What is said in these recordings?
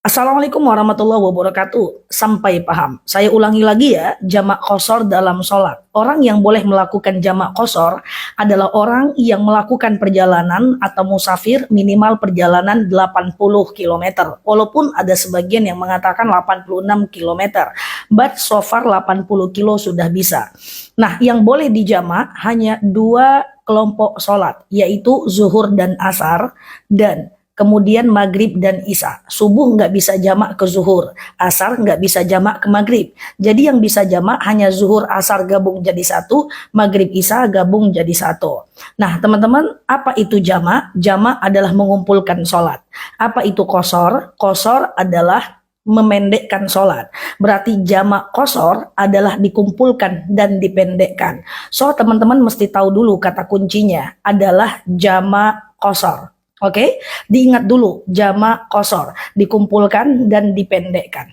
Assalamualaikum warahmatullahi wabarakatuh. Sampai paham. Saya ulangi lagi ya, jamak qashar dalam sholat. Orang yang boleh melakukan jamak qashar adalah orang yang melakukan perjalanan atau musafir minimal perjalanan 80 km. Walaupun ada sebagian yang mengatakan 86 km. But so far 80 kilo sudah bisa. Nah, yang boleh dijamak hanya dua kelompok sholat, yaitu zuhur dan asar, dan kemudian maghrib dan isya. Subuh nggak bisa jamak ke zuhur, asar nggak bisa jamak ke maghrib. Jadi yang bisa jamak hanya zuhur, asar gabung jadi satu, maghrib, isya gabung jadi satu. Nah teman-teman, apa itu jamak? Jamak adalah mengumpulkan sholat. Apa itu qashar? Qashar adalah memendekkan sholat. Berarti jamak qashar adalah dikumpulkan dan dipendekkan. So teman-teman mesti tahu dulu kata kuncinya adalah jamak qashar. Oke, diingat dulu jamak qashar, dikumpulkan dan dipendekkan.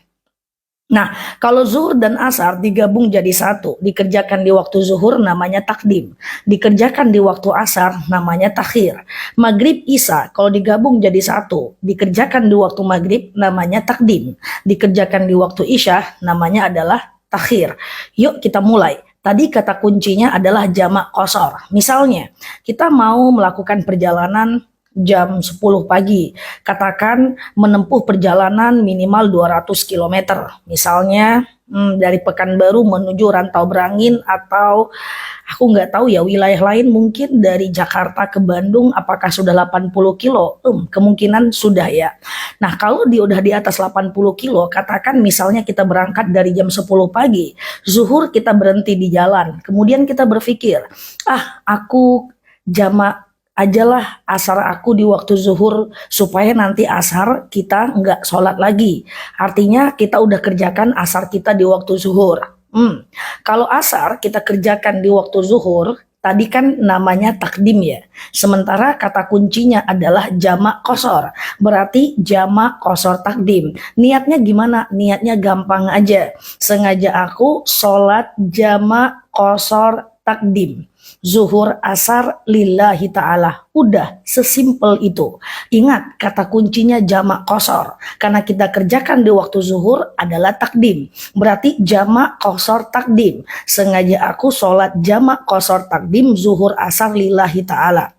Nah, kalau zuhur dan asar digabung jadi satu, dikerjakan di waktu zuhur namanya takdim, dikerjakan di waktu asar namanya takhir. Maghrib isya kalau digabung jadi satu, dikerjakan di waktu maghrib namanya takdim, dikerjakan di waktu isya namanya adalah takhir. Yuk kita mulai. Tadi kata kuncinya adalah jamak qashar. Misalnya, kita mau melakukan perjalanan jam 10 pagi, katakan menempuh perjalanan minimal 200 km, misalnya dari Pekanbaru menuju Rantau Berangin, atau aku nggak tahu ya wilayah lain, mungkin dari Jakarta ke Bandung apakah sudah 80 kilo, kemungkinan sudah ya. Nah kalau udah di atas 80 kilo, katakan misalnya kita berangkat dari jam 10 pagi, zuhur kita berhenti di jalan, kemudian kita berpikir, aku jamak ajalah asar aku di waktu zuhur supaya nanti asar kita nggak sholat lagi. Artinya kita udah kerjakan asar kita di waktu zuhur. Kalau asar kita kerjakan di waktu zuhur, tadi kan namanya takdim ya. Sementara kata kuncinya adalah jamak qashar. Berarti jamak qashar takdim. Niatnya gimana? Niatnya gampang aja. Sengaja aku sholat jamak qashar takdim. Zuhur asar lillahi ta'ala. Udah sesimpel itu. Ingat kata kuncinya jamak qashar. Karena kita kerjakan di waktu zuhur adalah takdim. Berarti jamak qashar takdim. Sengaja aku sholat jamak qashar takdim zuhur asar lillahi ta'ala.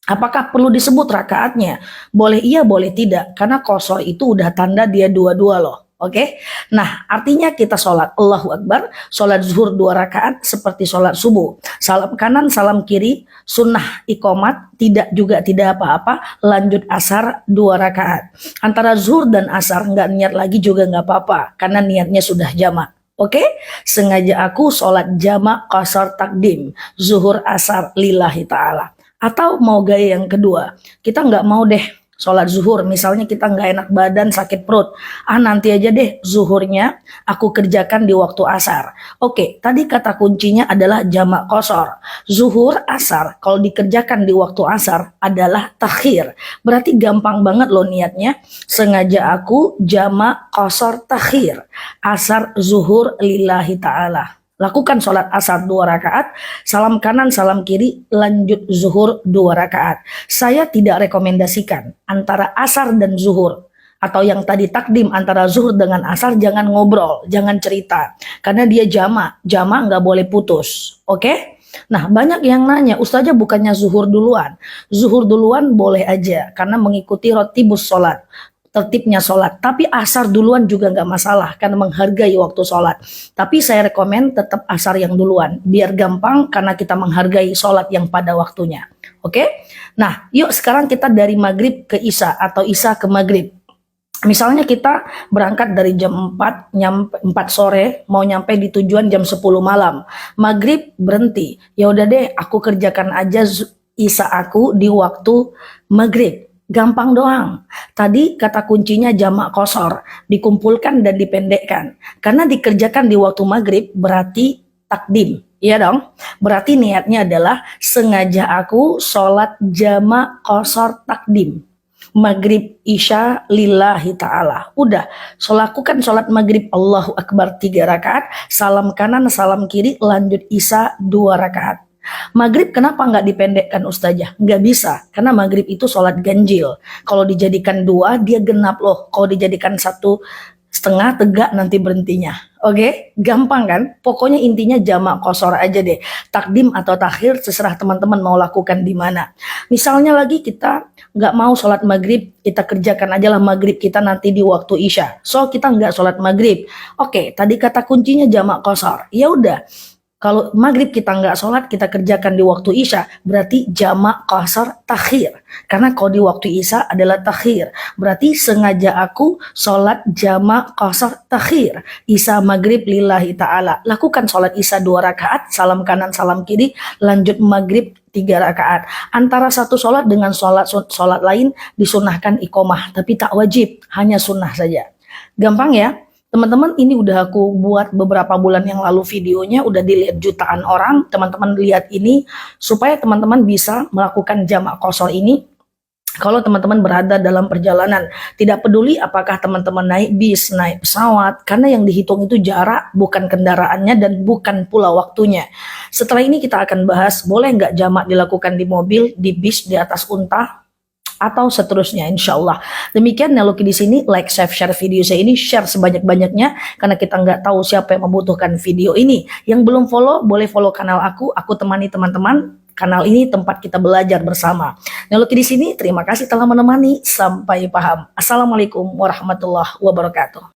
Apakah perlu disebut rakaatnya? Boleh iya, boleh tidak. Karena qashar itu udah tanda dia dua-dua loh. Oke, nah artinya kita sholat Allahu Akbar, sholat zuhur 2 rakaat seperti sholat subuh. Salam kanan, salam kiri, sunnah iqomat, tidak apa-apa, lanjut asar 2 rakaat. Antara zuhur dan asar nggak niat lagi juga nggak apa-apa, karena niatnya sudah jamak. Oke, sengaja aku sholat jamak qashar takdim, zuhur asar lillahi ta'ala. Atau mau gaya yang kedua, kita nggak mau deh sholat zuhur, misalnya kita nggak enak badan, sakit perut, nanti aja deh zuhurnya aku kerjakan di waktu asar. Oke, tadi kata kuncinya adalah jamak qashar. Zuhur asar kalau dikerjakan di waktu asar adalah takhir. Berarti gampang banget loh niatnya. Sengaja aku jamak qashar takhir, asar zuhur lillahi ta'ala. Lakukan sholat asar 2 rakaat, salam kanan, salam kiri, lanjut zuhur 2 rakaat. Saya tidak rekomendasikan antara asar dan zuhur, atau yang tadi takdim antara zuhur dengan asar, jangan ngobrol, jangan cerita. Karena dia jamak nggak boleh putus. Oke? Nah banyak yang nanya, Ustazah bukannya zuhur duluan? Zuhur duluan boleh aja, karena mengikuti rotibus sholat, tertibnya sholat. Tapi asar duluan juga nggak masalah karena menghargai waktu sholat. Tapi saya rekomen tetap asar yang duluan biar gampang karena kita menghargai sholat yang pada waktunya. Oke? Nah yuk sekarang kita dari maghrib ke isya atau isya ke maghrib. Misalnya kita berangkat dari jam 4, nyampe 4 sore, mau nyampe di tujuan jam 10 malam. Maghrib berhenti. Ya udah deh, aku kerjakan aja isya aku di waktu maghrib. Gampang doang. Tadi kata kuncinya jamak qashar, dikumpulkan dan dipendekkan. Karena dikerjakan di waktu maghrib berarti takdim. Iya dong? Berarti niatnya adalah sengaja aku sholat jamak qashar takdim. Maghrib isya lillahi ta'ala. Udah, lakukan sholat maghrib Allahu Akbar 3 rakaat, salam kanan, salam kiri, lanjut isya 2 rakaat. Maghrib kenapa nggak dipendekkan Ustazah? Nggak bisa, karena maghrib itu sholat ganjil. Kalau dijadikan dua, dia genap loh. Kalau dijadikan satu setengah, tegak nanti berhentinya. Oke, gampang kan? Pokoknya intinya jamak qashar aja deh. Takdim atau takhir, terserah teman-teman mau lakukan di mana. Misalnya lagi kita nggak mau sholat maghrib, kita kerjakan aja lah maghrib kita nanti di waktu isya. So kita nggak sholat maghrib. Oke, tadi kata kuncinya jamak qashar. Ya udah. Kalau maghrib kita nggak sholat, kita kerjakan di waktu isya, berarti jamak qashar takhir. Karena kalau di waktu isya adalah takhir. Berarti sengaja aku sholat jamak qashar takhir. Isya maghrib lillahi ta'ala. Lakukan sholat isya 2 rakaat, salam kanan salam kiri, lanjut maghrib 3 rakaat. Antara satu sholat dengan sholat lain disunahkan iqomah, tapi tak wajib, hanya sunnah saja. Gampang ya? Teman-teman, ini udah aku buat beberapa bulan yang lalu videonya, udah dilihat jutaan orang. Teman-teman lihat ini supaya teman-teman bisa melakukan jamak qashar ini kalau teman-teman berada dalam perjalanan. Tidak peduli apakah teman-teman naik bis, naik pesawat, karena yang dihitung itu jarak, bukan kendaraannya dan bukan pula waktunya. Setelah ini kita akan bahas boleh nggak jamak dilakukan di mobil, di bis, di atas unta, atau seterusnya, insya Allah. Demikian Neloki di sini, like, share video saya ini, share sebanyak-banyaknya, karena kita nggak tahu siapa yang membutuhkan video ini. Yang belum follow, boleh follow kanal aku temani teman-teman. Kanal ini tempat kita belajar bersama. Neloki di sini, terima kasih telah menemani, sampai paham. Assalamualaikum warahmatullahi wabarakatuh.